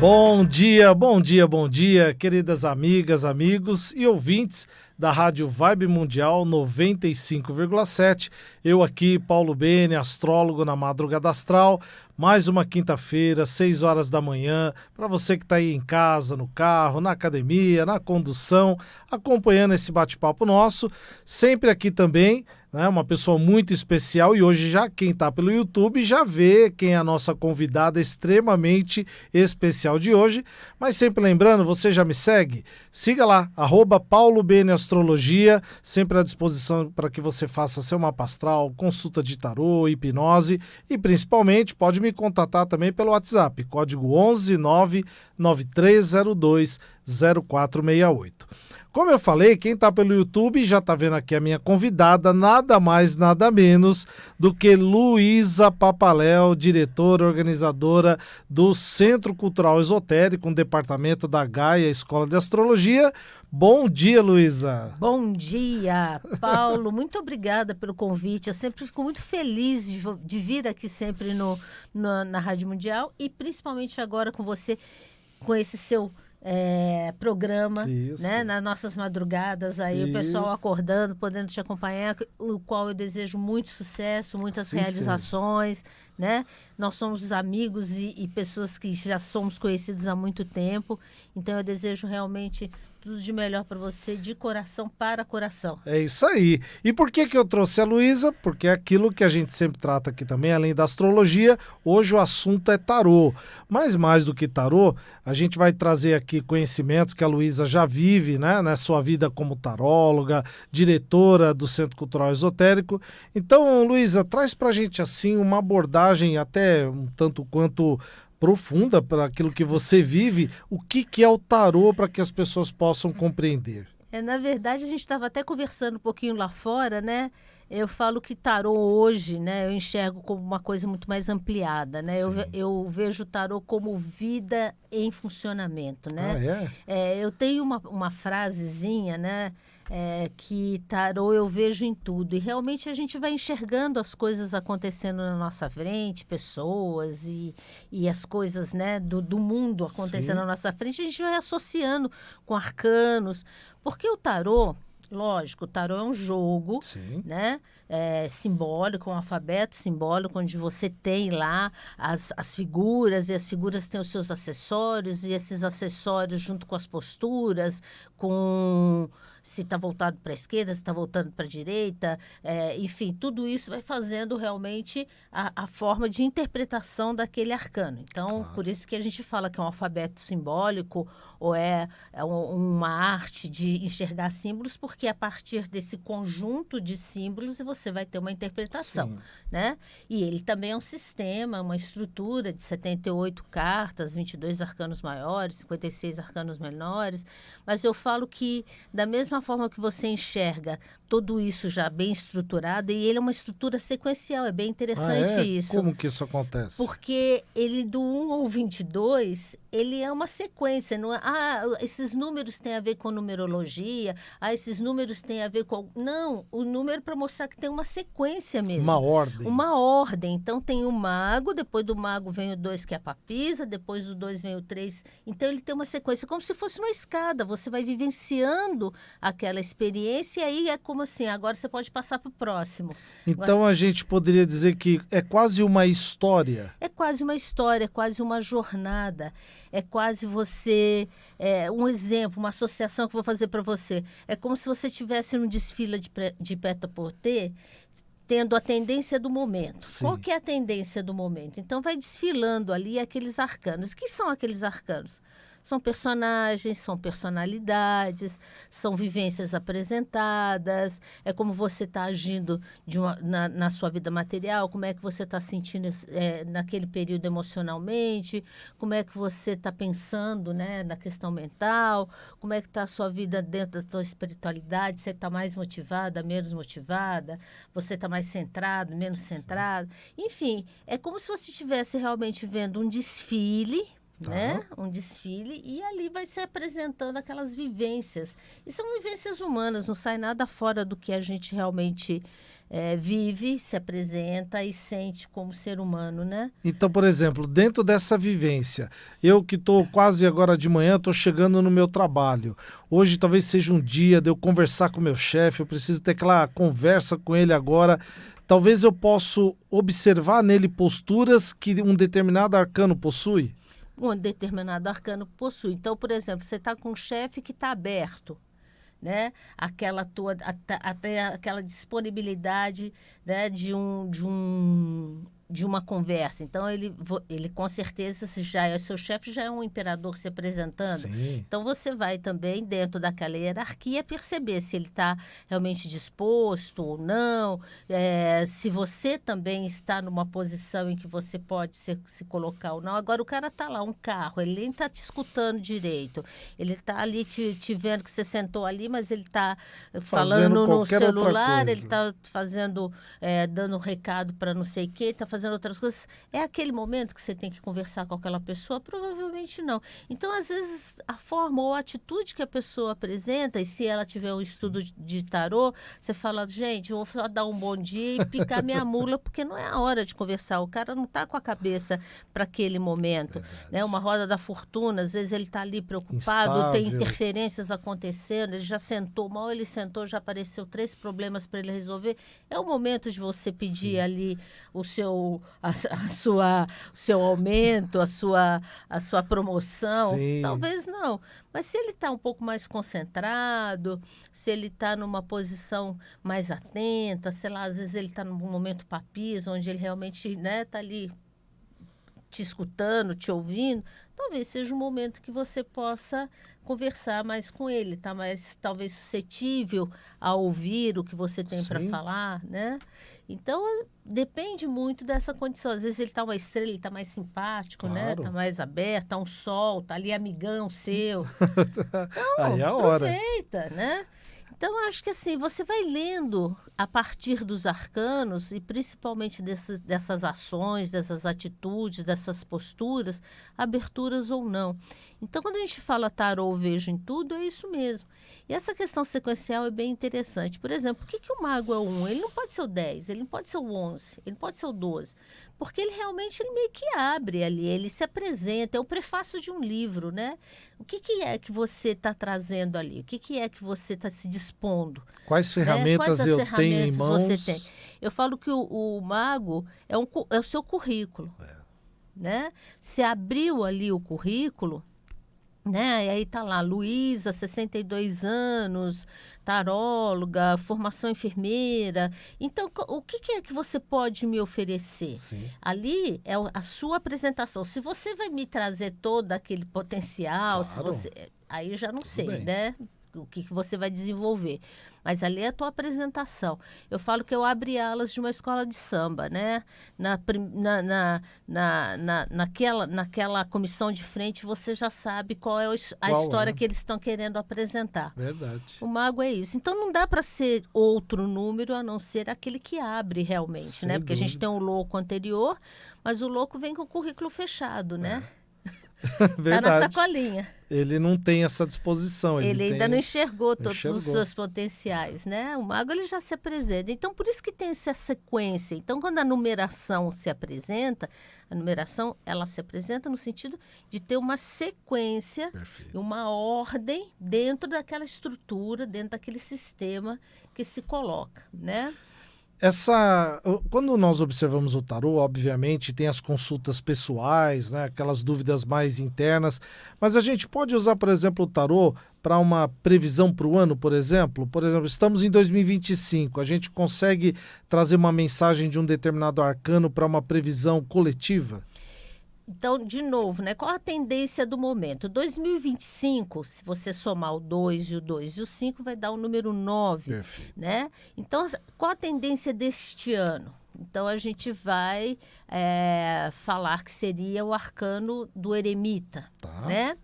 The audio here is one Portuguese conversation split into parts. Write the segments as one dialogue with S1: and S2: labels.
S1: Bom dia, bom dia, bom dia, queridas amigas, amigos e ouvintes da Rádio Vibe Mundial 95,7. Eu aqui, Paulo Bene, astrólogo na Madrugada Astral. Mais uma quinta-feira, 6 horas da manhã, para você que está aí em casa, no carro, na academia, na condução, acompanhando esse bate-papo nosso. Sempre aqui também, né, uma pessoa muito especial, e hoje já quem está pelo YouTube já vê quem é a nossa convidada extremamente especial de hoje. Mas sempre lembrando, você já me segue? Siga lá, @PauloBeneAstrologia, sempre à disposição para que você faça seu mapa astral, consulta de tarô, hipnose e principalmente pode me contatar também pelo WhatsApp, código 11 99302 0468. Como eu falei, quem está pelo YouTube já está vendo aqui a minha convidada, nada mais, nada menos do que Luísa Papaléu, diretora, organizadora do Centro Cultural Esotérico, um departamento da Gaia Escola de Astrologia. Bom dia, Luísa.
S2: Bom dia, Paulo. Muito obrigada pelo convite. Eu sempre fico muito feliz de vir aqui sempre na Rádio Mundial e principalmente agora com você, com esse seu programa, né, nas nossas madrugadas aí, o pessoal acordando, podendo te acompanhar, o qual eu desejo muito sucesso, muitas realizações, né? Nós somos amigos e pessoas que já somos conhecidos há muito tempo, então eu desejo realmente tudo de melhor para você, de coração para coração.
S1: É isso aí. E por que eu trouxe a Luísa? Porque é aquilo que a gente sempre trata aqui também, além da astrologia, hoje o assunto é tarô. Mas mais do que tarô, a gente vai trazer aqui conhecimentos que a Luísa já vive, né, na sua vida como taróloga, diretora do Centro Cultural Esotérico. Então, Luísa, traz pra gente assim uma abordagem até um tanto quanto profunda para aquilo que você vive. O que é o tarô para que as pessoas possam compreender?
S2: Na verdade, a gente estava até conversando um pouquinho lá fora, né? Eu falo que tarô hoje, né, eu enxergo como uma coisa muito mais ampliada, né? Eu vejo o tarô como vida em funcionamento, né? Eu tenho uma frasezinha, né? Que tarô eu vejo em tudo, e realmente a gente vai enxergando as coisas acontecendo na nossa frente, pessoas e as coisas, né, do mundo acontecendo na nossa frente, a gente vai associando com arcanos, porque o tarô, lógico, o tarô é um jogo, né, simbólico, um alfabeto simbólico, onde você tem lá as figuras, e as figuras têm os seus acessórios, e esses acessórios junto com as posturas, com se está voltado para a esquerda, se está voltando para a direita, enfim, tudo isso vai fazendo realmente a forma de interpretação daquele arcano. Então, por isso que a gente fala que é um alfabeto simbólico, ou é uma arte de enxergar símbolos, porque a partir desse conjunto de símbolos você vai ter uma interpretação, né? E ele também é um sistema, uma estrutura de 78 cartas, 22 arcanos maiores, 56 arcanos menores, mas eu falo que da mesma forma que você enxerga tudo isso já bem estruturado, e ele é uma estrutura sequencial, é bem interessante isso.
S1: Como que isso acontece?
S2: Porque ele do 1 ao 22, ele é uma sequência, não é? Esses números têm a ver com numerologia, esses números têm a ver com... Não, o número para mostrar que tem uma sequência mesmo.
S1: Uma ordem.
S2: Uma ordem. Então tem o mago, depois do mago vem o 2, que é a papisa, depois do 2 vem o 3. Então ele tem uma sequência, como se fosse uma escada. Você vai vivenciando aquela experiência e aí é como assim, agora você pode passar para o próximo.
S1: Então agora, a gente poderia dizer que é quase uma história.
S2: É quase uma história, é quase uma jornada. É quase você, um exemplo, uma associação que eu vou fazer para você. É como se você estivesse num desfile de prêt-à-porter, tendo a tendência do momento. Qual que é a tendência do momento? Então, vai desfilando ali aqueles arcanos. O que são aqueles arcanos? São personagens, são personalidades, são vivências apresentadas, é como você está agindo na sua vida material, como é que você está sentindo naquele período emocionalmente, como é que você está pensando, né, na questão mental, como é que está a sua vida dentro da sua espiritualidade, você está mais motivada, menos motivada, você está mais centrado, menos centrado. Enfim, é como se você estivesse realmente vendo um desfile, né? Um desfile, e ali vai se apresentando aquelas vivências. E são vivências humanas, não sai nada fora do que a gente realmente vive, se apresenta e sente como ser humano, né?
S1: Então, por exemplo, dentro dessa vivência, eu que estou quase agora de manhã, estou chegando no meu trabalho. Hoje talvez seja um dia de eu conversar com o meu chefe, eu preciso ter aquela conversa com ele agora. Talvez eu possa observar nele posturas que um determinado arcano possui.
S2: Um determinado arcano possui. Então, por exemplo, você está com um chefe que está aberto, né? Até aquela disponibilidade, né? De uma conversa. Então, ele com certeza, se já é seu chefe, já é um imperador se apresentando.
S1: Sim.
S2: Então, você vai também, dentro daquela hierarquia, perceber se ele está realmente disposto ou não, se você também está numa posição em que você pode se colocar ou não. Agora, o cara está lá, um carro, ele nem está te escutando direito. Ele está ali te vendo que você sentou ali, mas ele está falando no celular, ele está fazendo, dando um recado para não sei o quê, está fazendo outras coisas. É aquele momento que você tem que conversar com aquela pessoa? Provavelmente não. Então, às vezes, a forma ou a atitude que a pessoa apresenta, e se ela tiver um estudo de tarô, você fala, gente, eu vou só dar um bom dia e picar minha mula, porque não é a hora de conversar. O cara não está com a cabeça para aquele momento. Né? Uma roda da fortuna, às vezes ele está ali preocupado,
S1: Instável.
S2: tem interferências acontecendo, ele já sentou, mal ele sentou, já apareceu 3 problemas para ele resolver. É o momento de você pedir ali o seu aumento, a sua promoção.
S1: Sim.
S2: Talvez não. Mas se ele está um pouco mais concentrado, se ele está numa posição mais atenta, sei lá, às vezes ele está num momento papis, onde ele realmente, né, está ali te escutando, te ouvindo, talvez seja um momento que você possa conversar mais com ele, tá mais talvez suscetível a ouvir o que você tem para falar, né? Então, depende muito dessa condição. Às vezes ele está uma estrela, ele está mais simpático, né? Está mais aberto, está um sol, está ali amigão seu. Então,
S1: aí é a hora.
S2: Aproveita, né? Então, acho que assim, você vai lendo a partir dos arcanos e principalmente dessas ações, dessas atitudes, dessas posturas, aberturas ou não. Então, quando a gente fala tarô, vejo em tudo, é isso mesmo. E essa questão sequencial é bem interessante. Por exemplo, por que o mago é o 1? Ele não pode ser o 10, ele não pode ser o 11, ele não pode ser o 12. Porque ele realmente meio que abre ali, ele se apresenta, é o prefácio de um livro, né? O que é que você está trazendo ali? O que é que você está se dispondo?
S1: Quais ferramentas eu tenho em mãos?
S2: Você tem? Eu falo que o mago é o seu currículo. Né? Você abriu ali o currículo, né? E aí tá lá, Luísa, 62 anos, taróloga, formação enfermeira. Então, o que é que você pode me oferecer?
S1: Sim.
S2: Ali é a sua apresentação. Se você vai me trazer todo aquele potencial, aí eu já não sei,
S1: bem.
S2: né? O que você vai desenvolver. Mas ali é a tua apresentação. Eu falo que eu abri alas de uma escola de samba, né? Naquela comissão de frente, você já sabe qual é a história que eles estão querendo apresentar.
S1: Verdade.
S2: O mago é isso. Então, não dá para ser outro número a não ser aquele que abre realmente,
S1: Sem
S2: né? Porque a gente
S1: dúvida.
S2: tem um louco anterior, mas o louco vem com o currículo fechado, né? Tá na sacolinha.
S1: Ele não tem essa disposição.
S2: Ele ainda não enxergou todos os seus
S1: enxergou.
S2: potenciais, né? O mago ele já se apresenta. Então, por isso que tem essa sequência. Então, quando a numeração se apresenta, a numeração ela se apresenta no sentido de ter uma sequência,
S1: Perfeito.
S2: uma ordem dentro daquela estrutura, dentro daquele sistema que se coloca, né?
S1: Quando nós observamos o tarô, obviamente, tem as consultas pessoais, né, aquelas dúvidas mais internas, mas a gente pode usar, por exemplo, o tarô para uma previsão para o ano, por exemplo? Por exemplo, estamos em 2025, a gente consegue trazer uma mensagem de um determinado arcano para uma previsão coletiva?
S2: Então, de novo, né? Qual a tendência do momento? 2025, se você somar o 2 e o 2 e o 5, vai dar o número 9.
S1: Perfeito.
S2: Né? Então, qual a tendência deste ano? Então, a gente vai falar que seria o arcano do eremita.
S1: Tá.
S2: Né?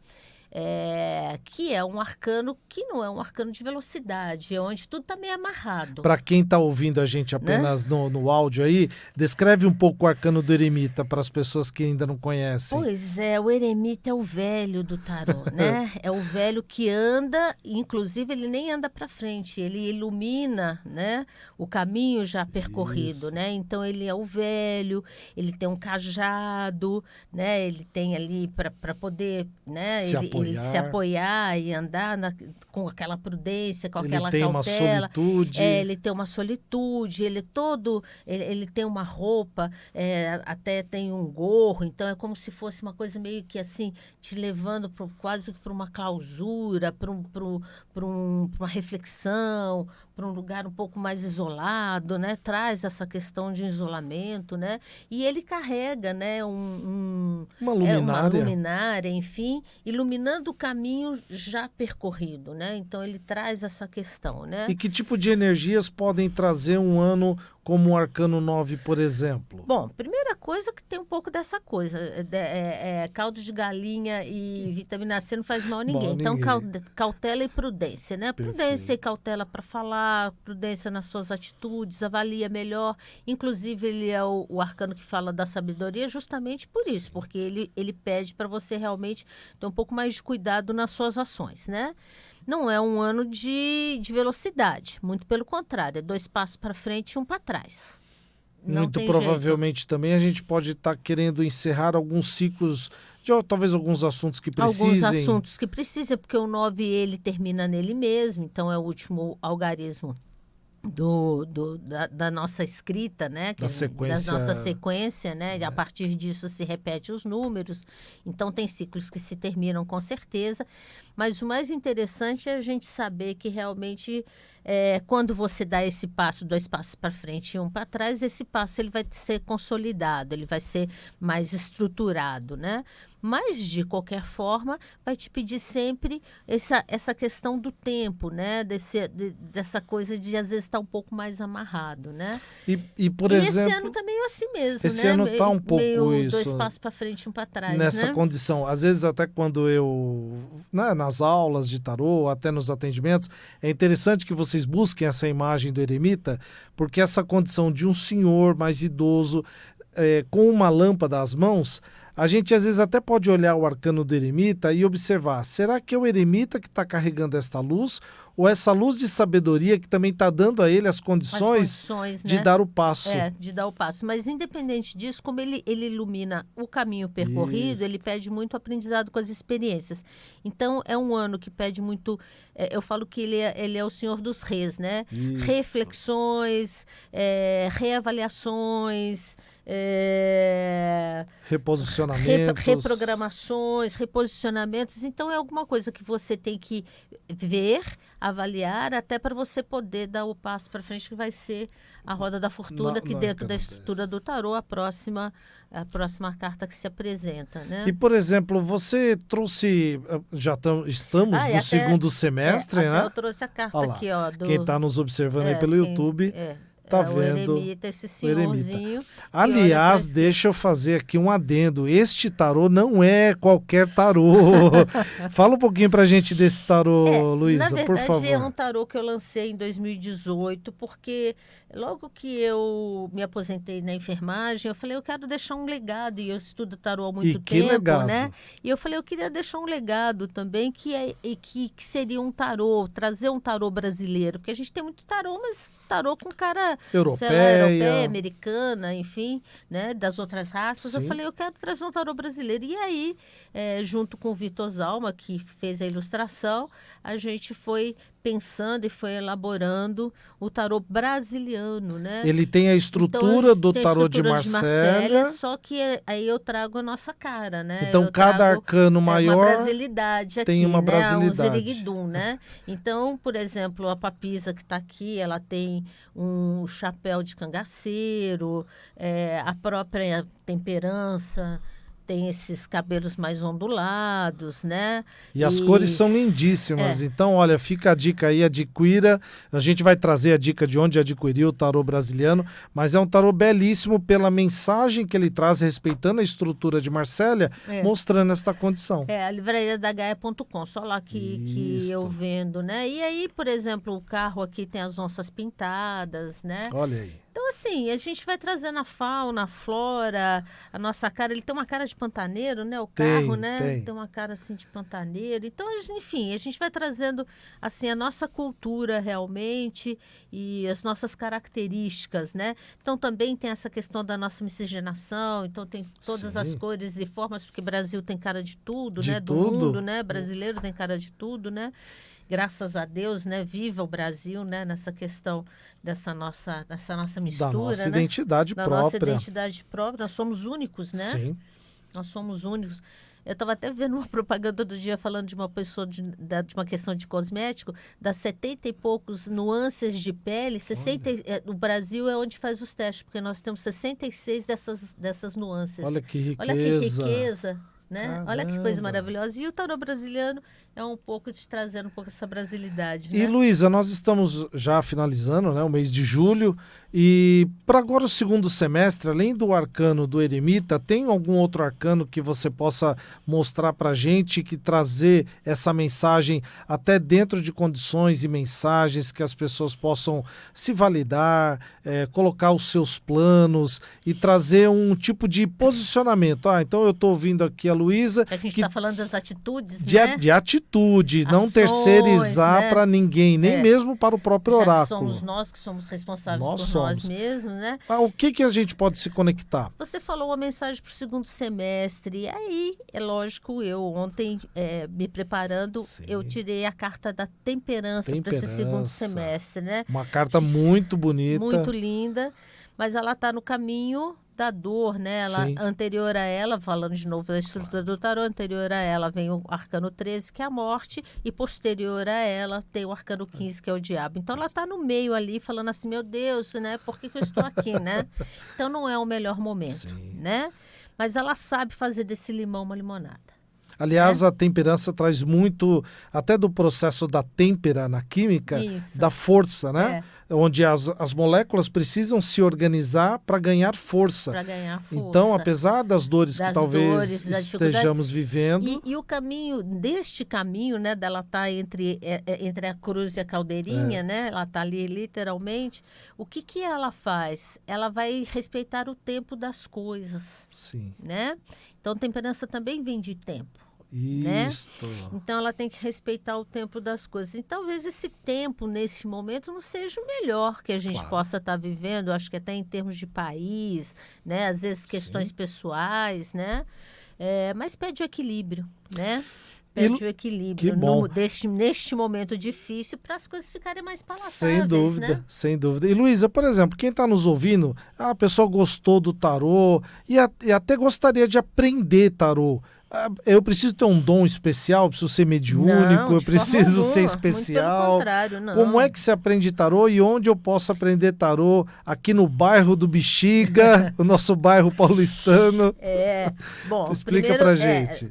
S2: que é um arcano que não é um arcano de velocidade, é onde tudo está meio amarrado.
S1: Para quem está ouvindo a gente apenas no áudio aí, descreve um pouco o arcano do eremita para as pessoas que ainda não conhecem.
S2: Pois é, o eremita é o velho do tarô, né? É o velho que anda, inclusive ele nem anda para frente, ele ilumina, né, o caminho já percorrido, né? Então ele é o velho, ele tem um cajado, né? Ele tem ali para poder, né, ele se apoiar e andar com aquela prudência, com aquela cautela.
S1: Uma solitude.
S2: Ele tem uma solitude, ele tem uma roupa, até tem um gorro, então é como se fosse uma coisa meio que assim, te levando quase para uma clausura, para uma reflexão, para um lugar um pouco mais isolado, né? Traz essa questão de isolamento, né? E ele carrega, né,
S1: uma luminária,
S2: enfim, iluminando o caminho já percorrido, né? Então ele traz essa questão, né?
S1: E que tipo de energias podem trazer um ano como o Arcano 9, por exemplo?
S2: Bom, primeira coisa que tem um pouco dessa coisa, caldo de galinha e vitamina C não faz mal a ninguém. Então, cautela e prudência, né?
S1: Perfeito.
S2: Prudência e cautela para falar, prudência nas suas atitudes, avalia melhor. Inclusive, ele é o arcano que fala da sabedoria justamente por isso, porque ele pede para você realmente ter um pouco mais de cuidado nas suas ações, né? Não é um ano de velocidade, muito pelo contrário, é 2 passos para frente e 1 para trás.
S1: Muito provavelmente também a gente pode estar querendo encerrar alguns ciclos, de talvez alguns assuntos que precisem.
S2: Alguns assuntos que precisam, porque o 9 ele termina nele mesmo, então é o último algarismo da nossa escrita, né? Da nossa sequência, né? E a partir disso se repete os números. Então tem ciclos que se terminam com certeza. Mas o mais interessante é a gente saber que realmente quando você dá esse passo, 2 passos para frente e 1 para trás, esse passo ele vai ser consolidado, ele vai ser mais estruturado, né? Mas, de qualquer forma, vai te pedir sempre essa questão do tempo, né? Dessa coisa de, às vezes, estar um pouco mais amarrado, né?
S1: E por exemplo...
S2: esse ano tá meio assim mesmo,
S1: esse
S2: né?
S1: ano está um pouco
S2: meio
S1: isso.
S2: 2 passos para frente e 1 para trás,
S1: nessa
S2: né?
S1: condição. Às vezes, até quando eu... nas aulas de tarô, até nos atendimentos, é interessante que vocês busquem essa imagem do eremita, porque essa condição de um senhor mais idoso, com uma lâmpada às mãos... A gente às vezes até pode olhar o arcano do eremita e observar, será que é o eremita que está carregando esta luz ou essa luz de sabedoria que também está dando a ele as condições de, né, dar o passo?
S2: De dar o passo. Mas independente disso, como ele ilumina o caminho percorrido, ele pede muito aprendizado com as experiências. Então é um ano que pede muito, eu falo que ele é o senhor dos reis, né?
S1: Isso.
S2: Reflexões, reavaliações...
S1: reposicionamentos,
S2: reprogramações, reposicionamentos. Então é alguma coisa que você tem que ver, avaliar, até para você poder dar o passo para frente, que vai ser a roda da fortuna, que dentro da estrutura do tarô, a próxima carta que se apresenta, né?
S1: E, por exemplo, você trouxe, estamos no segundo semestre, né?
S2: Eu trouxe a carta aqui, ó.
S1: Quem está nos observando aí pelo YouTube... Tá vendo?
S2: O eremita, esse senhorzinho.
S1: Aliás, deixa eu fazer aqui um adendo. Este tarô não é qualquer tarô. Fala um pouquinho pra gente desse tarô, Luísa, por favor.
S2: Na verdade, é um tarô que eu lancei em 2018, porque logo que eu me aposentei na enfermagem, eu falei, eu quero deixar um legado, e eu estudo tarô há muito tempo,
S1: legado,
S2: né? E eu falei, eu queria deixar um legado também, que seria um tarô, trazer um tarô brasileiro, porque a gente tem muito tarô, mas tarô com cara... europeia, americana, enfim, né, das outras raças. Sim. Eu falei, eu quero trazer um tarô brasileiro. E aí, junto com o Vitor Zalma, que fez a ilustração, a gente foi pensando e foi elaborando o tarô brasiliano, né?
S1: Ele tem a estrutura do tarô de Marcélia,
S2: só que aí eu trago a nossa cara, né?
S1: Então, cada arcano maior
S2: uma brasilidade aqui,
S1: tem uma
S2: né?
S1: brasilidade.
S2: Um ziriguidum, né? Então, por exemplo, a papisa que está aqui, ela tem um chapéu de cangaceiro, a própria temperança tem esses cabelos mais ondulados, né?
S1: E as cores são lindíssimas. Então, olha, fica a dica aí, adquira. A gente vai trazer a dica de onde adquirir o tarô brasiliano, mas é um tarô belíssimo pela mensagem que ele traz, respeitando a estrutura de Marsella, mostrando esta condição.
S2: A livraria da Gaia.com, só lá que eu vendo, né? E aí, por exemplo, o carro aqui tem as onças pintadas, né?
S1: Olha aí.
S2: Então, assim, a gente vai trazendo a fauna, a flora, a nossa cara. Ele tem uma cara de pantaneiro, né? O carro, né? Tem uma cara, assim, de pantaneiro. Então, enfim, a gente vai trazendo, assim, a nossa cultura realmente e as nossas características, né? Então, também tem essa questão da nossa miscigenação. Então, tem todas as cores e formas, porque o Brasil tem cara de tudo, né? Do mundo, né? Brasileiro tem cara de tudo, né? Graças a Deus, né? Viva o Brasil, né? Nessa questão dessa nossa mistura,
S1: da nossa
S2: identidade
S1: própria.
S2: Da nossa identidade própria. Nós somos únicos, né?
S1: Sim.
S2: Nós somos únicos. Eu estava até vendo uma propaganda do dia falando de uma pessoa, de uma questão de cosmético, das 70 e poucos nuances de pele. O Brasil é onde faz os testes, porque nós temos 66 dessas nuances.
S1: Olha que riqueza.
S2: Olha que riqueza. Né? Olha que coisa maravilhosa. E o tarô brasiliano é um pouco de trazer um pouco essa brasilidade.
S1: E,
S2: né?
S1: Luísa, nós estamos já finalizando, né, o mês de julho. E para agora o segundo semestre, além do arcano do eremita, tem algum outro arcano que você possa mostrar para a gente, que trazer essa mensagem até dentro de condições e mensagens que as pessoas possam se validar, colocar os seus planos e trazer um tipo de posicionamento. Então eu estou ouvindo aqui a Luísa...
S2: A gente está falando das atitudes,
S1: né? De atitude,
S2: ações,
S1: não terceirizar,
S2: né?
S1: para ninguém, nem mesmo para o próprio oráculo.
S2: Somos nós que somos responsáveis por nós mesmos, né?
S1: O que a gente pode se conectar?
S2: Você falou uma mensagem para o segundo semestre, e aí, é lógico, eu ontem, me preparando, eu tirei a carta da temperança para esse segundo semestre, né?
S1: Uma carta muito bonita.
S2: Muito linda, mas ela está no caminho da dor, né? Anterior a ela, falando de novo da estrutura do tarô, anterior a ela vem o arcano 13, que é a morte, e posterior a ela tem o arcano 15, que é o diabo. Então ela está no meio ali, falando assim, meu Deus, né? Por que eu estou aqui, né? Então não é o melhor momento, né? Mas ela sabe fazer desse limão uma limonada.
S1: Aliás, a temperança traz muito, até do processo da têmpera na química, da força, né? Onde as moléculas precisam se organizar para ganhar força. Então, apesar das dores que talvez estejamos vivendo...
S2: E o caminho, deste caminho, né? Dela estar entre a cruz e a caldeirinha, né? Ela está ali literalmente. O que ela faz? Ela vai respeitar o tempo das coisas.
S1: Sim.
S2: Né? Então, temperança também vem de tempo.
S1: Isso.
S2: Né? Então ela tem que respeitar o tempo das coisas. E talvez esse tempo, nesse momento, não seja o melhor que a gente possa estar vivendo. Acho que até em termos de país, né? Às vezes questões pessoais, né? Mas pede o equilíbrio, né? Pede o equilíbrio neste momento difícil para as coisas ficarem mais palatáveis.
S1: Sem dúvida,
S2: né?
S1: Sem dúvida. E Luísa, por exemplo, quem está nos ouvindo, a pessoa gostou do tarô e até gostaria de aprender tarô. Eu preciso ter um dom especial, preciso ser mediúnico, eu preciso ser especial.
S2: Muito pelo contrário, não.
S1: Como é que se aprende tarô e onde eu posso aprender tarô? Aqui no bairro do Bexiga, o nosso bairro paulistano.
S2: Bom,
S1: explica pra gente.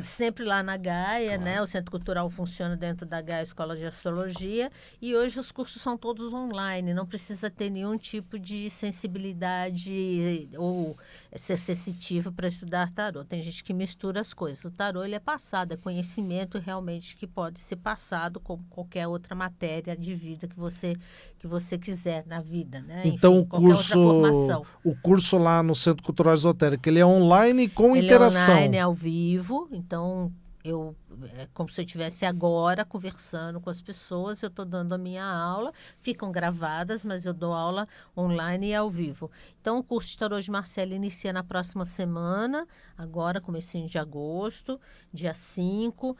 S2: Sempre lá na Gaia, né? O Centro Cultural funciona dentro da Gaia Escola de Astrologia e hoje os cursos são todos online, não precisa ter nenhum tipo de sensibilidade ou ser sensitivo para estudar tarô. Tem gente que mistura as coisas. O tarô ele é passado, é conhecimento realmente que pode ser passado como qualquer outra matéria de vida que você quiser na vida, né?
S1: Então
S2: enfim,
S1: o curso lá no Centro Cultural Esotérico, ele é online com interação.
S2: Ele é online, ao vivo, então é como se eu estivesse agora conversando com as pessoas, eu estou dando a minha aula, ficam gravadas, mas eu dou aula online e ao vivo. Então, o curso de Tarô de Marsella inicia na próxima semana, agora, comecinho de agosto, dia 5.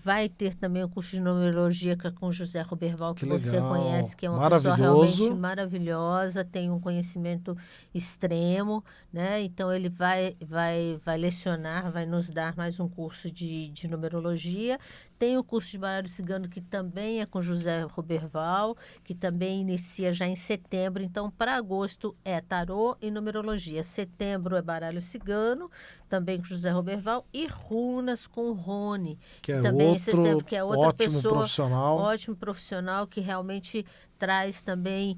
S2: Vai ter também o curso de Numerologia com José Roberval, que você conhece, que é uma pessoa realmente maravilhosa, tem um conhecimento extremo, né? Então, ele vai lecionar, vai nos dar mais um curso de numerologia. Tem o curso de baralho cigano, que também é com José Roberval, que também inicia já em setembro. Então, para agosto é tarô e numerologia. Setembro é baralho cigano, também com José Roberval, e runas com o Rony.
S1: Que é
S2: também em
S1: outro
S2: setembro, que é outra
S1: ótimo
S2: pessoa,
S1: profissional.
S2: ótimo profissional, que realmente traz também...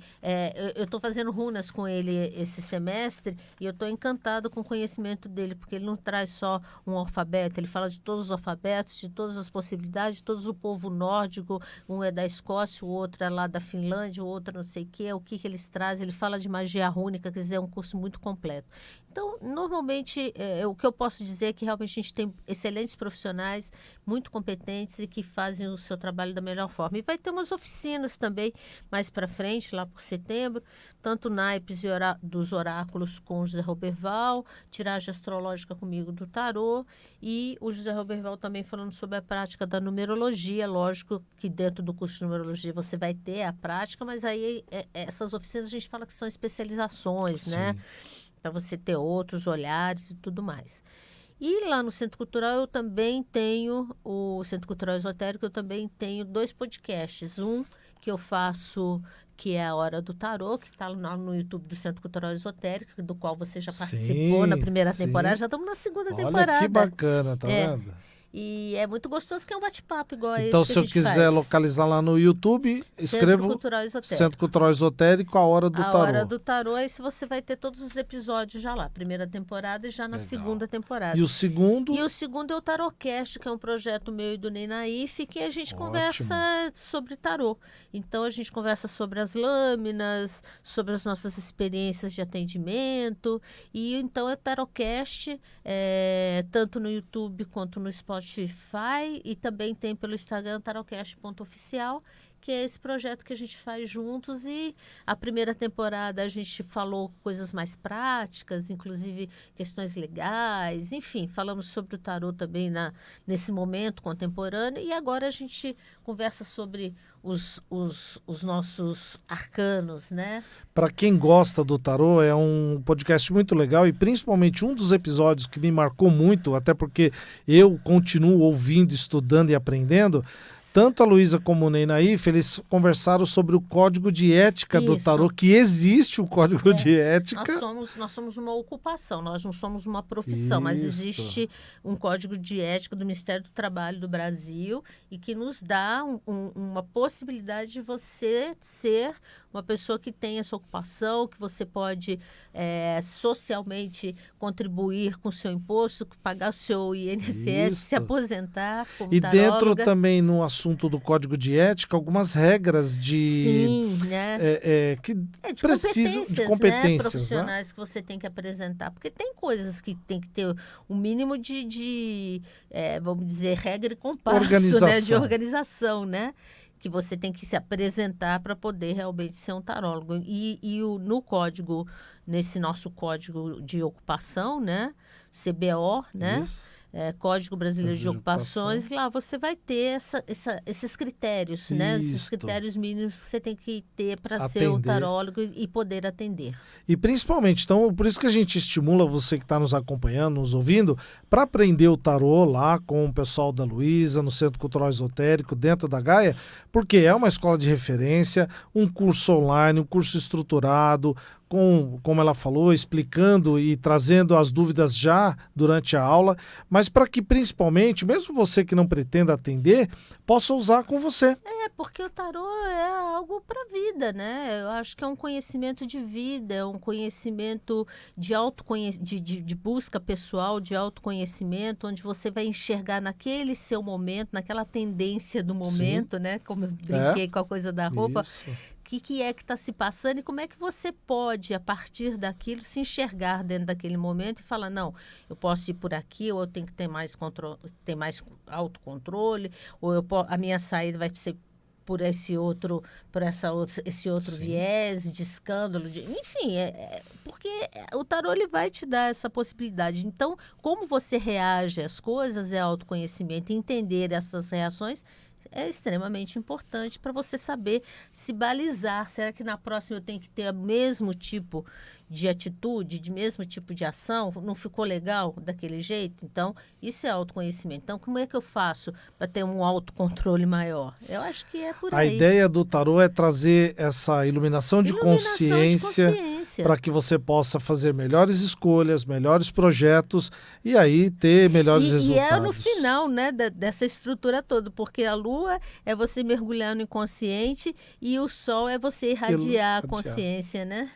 S2: eu estou fazendo runas com ele esse semestre e eu estou encantada com o conhecimento dele, porque ele não traz só um alfabeto, ele fala de todos os alfabetos, de todas as possibilidades, de todo o povo nórdico. Um é da Escócia, o outro é lá da Finlândia, o outro não sei o que eles trazem. Ele fala de magia rúnica, quer dizer, é um curso muito completo. Então, normalmente, o que eu posso dizer é que realmente a gente tem excelentes profissionais, muito competentes e que fazem o seu trabalho da melhor forma. E vai ter umas oficinas também mais para frente, lá por setembro, tanto naipes dos oráculos com o José Roberval, tiragem astrológica comigo do tarô, e o José Roberval também falando sobre a prática da numerologia. Lógico que dentro do curso de numerologia você vai ter a prática, mas aí essas oficinas a gente fala que são especializações,
S1: Sim.
S2: né? Para você ter outros olhares e tudo mais. E lá no Centro Cultural eu também tenho, o Centro Cultural Esotérico, eu também tenho 2 podcasts. Um que eu faço, que é a Hora do Tarô, que está no YouTube do Centro Cultural Esotérico, do qual você já participou na primeira temporada. Já estamos na segunda temporada.
S1: Olha que bacana, tá vendo?
S2: E é muito gostoso, que é um bate-papo igual a esse
S1: Então,
S2: que
S1: se
S2: a
S1: eu
S2: gente
S1: quiser
S2: faz.
S1: localizar lá no YouTube, escrevo Centro Cultural Esotérico, a Hora do Tarô.
S2: A Hora do Tarô, aí você vai ter todos os episódios já lá. Primeira temporada e já na segunda temporada.
S1: E o segundo?
S2: E o segundo é o Tarocast, que é um projeto meu e do Ney Naif, que a gente conversa sobre tarô. Então, a gente conversa sobre as lâminas, sobre as nossas experiências de atendimento. E então é Tarocast, tanto no YouTube quanto no Spotify, e também tem pelo Instagram tarocast.oficial, que é esse projeto que a gente faz juntos. E a primeira temporada a gente falou coisas mais práticas, inclusive questões legais, enfim, falamos sobre o tarô também nesse momento contemporâneo, e agora a gente conversa sobre os nossos arcanos, né?
S1: Para quem gosta do tarô, é um podcast muito legal, e principalmente um dos episódios que me marcou muito, até porque eu continuo ouvindo, estudando e aprendendo. Tanto a Luísa como o Ney Naif, eles conversaram sobre o código de ética do tarô, que existe o código de ética.
S2: Nós somos uma ocupação, nós não somos uma profissão, mas existe um código de ética do Ministério do Trabalho do Brasil, e que nos dá uma possibilidade de você ser uma pessoa que tem essa ocupação, que você pode socialmente contribuir com o seu imposto, pagar o seu INSS, se aposentar como taróloga.
S1: E dentro também no assunto do código de ética, algumas regras de
S2: competências, né, profissionais, que você tem que apresentar, porque tem coisas que tem que ter um mínimo de vamos dizer, regra e compasso, né, de organização, né, que você tem que se apresentar para poder realmente ser um tarólogo. No código, nesse nosso código de ocupação, né, CBO, né? Código Brasileiro de Ocupações, lá você vai ter esses critérios, né? Esses critérios mínimos que você tem que ter para ser um tarólogo e poder atender.
S1: E principalmente, então, por isso que a gente estimula você que está nos acompanhando, nos ouvindo, para aprender o tarô lá com o pessoal da Luísa, no Centro Cultural Esotérico, dentro da Gaia, porque é uma escola de referência, um curso online, um curso estruturado, como ela falou, explicando e trazendo as dúvidas já durante a aula, mas para que principalmente, mesmo você que não pretenda atender, possa usar com você.
S2: Porque o tarô é algo para a vida, né? Eu acho que é um conhecimento de vida, é um conhecimento de busca pessoal, de autoconhecimento, onde você vai enxergar naquele seu momento, naquela tendência do momento, né? Como eu brinquei com a coisa da roupa.
S1: Isso.
S2: O que é que está se passando e como é que você pode, a partir daquilo, se enxergar dentro daquele momento e falar, não, eu posso ir por aqui, ou eu tenho que ter mais autocontrole, ou a minha saída vai ser por esse outro viés de escândalo, enfim, porque o tarô ele vai te dar essa possibilidade. Então, como você reage às coisas é autoconhecimento, entender essas reações é extremamente importante para você saber se balizar. Será que na próxima eu tenho que ter o mesmo tipo de atitude, de mesmo tipo de ação? Não ficou legal daquele jeito? Então, isso é autoconhecimento. Então, como é que eu faço para ter um autocontrole maior? Eu acho que é por
S1: A
S2: aí.
S1: ideia do tarô é trazer essa iluminação de consciência para que você possa fazer melhores escolhas, melhores projetos e aí ter melhores resultados.
S2: E é no final, né, dessa estrutura toda, porque a lua é você mergulhar no inconsciente e o sol é você irradiar a consciência, né?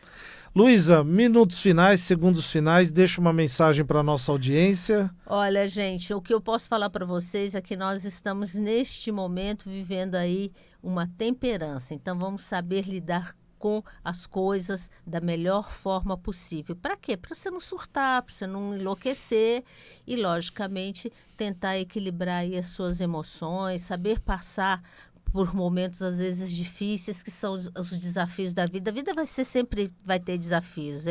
S1: Luísa, minutos finais, segundos finais, deixa uma mensagem para a nossa audiência.
S2: Olha, gente, o que eu posso falar para vocês é que nós estamos neste momento vivendo aí uma temperança. Então vamos saber lidar com as coisas da melhor forma possível. Para quê? Para você não surtar, para você não enlouquecer e, logicamente, tentar equilibrar aí as suas emoções, saber passar por momentos às vezes difíceis, que são os desafios da vida. A vida sempre vai ter desafios.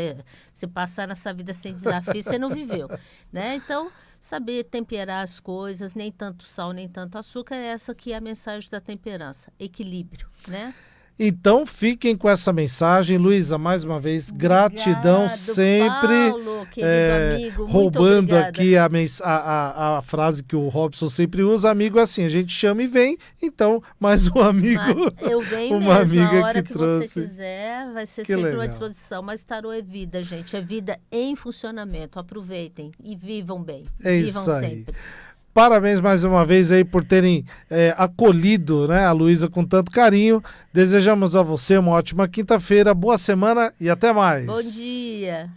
S2: Se passar nessa vida sem desafios, você não viveu, né? Então, saber temperar as coisas, nem tanto sal, nem tanto açúcar, essa que é a mensagem da temperança, equilíbrio, né?
S1: Então, fiquem com essa mensagem. Luísa, mais uma vez, gratidão sempre.
S2: Paulo, querido amigo,
S1: roubando aqui a frase que o Robson sempre usa, amigo é assim, a gente chama e vem, então, mais um amigo.
S2: Eu venho
S1: uma
S2: mesmo,
S1: amiga
S2: a hora que
S1: trouxe.
S2: você quiser, vai ser
S1: Que
S2: sempre
S1: legal.
S2: uma disposição. Mas tarô é vida, gente, é vida em funcionamento. Aproveitem e vivam bem.
S1: É
S2: Vivam
S1: isso aí.
S2: sempre.
S1: Parabéns mais uma vez aí por terem acolhido, né, a Luísa com tanto carinho. Desejamos a você uma ótima quinta-feira, boa semana e até mais.
S2: Bom dia.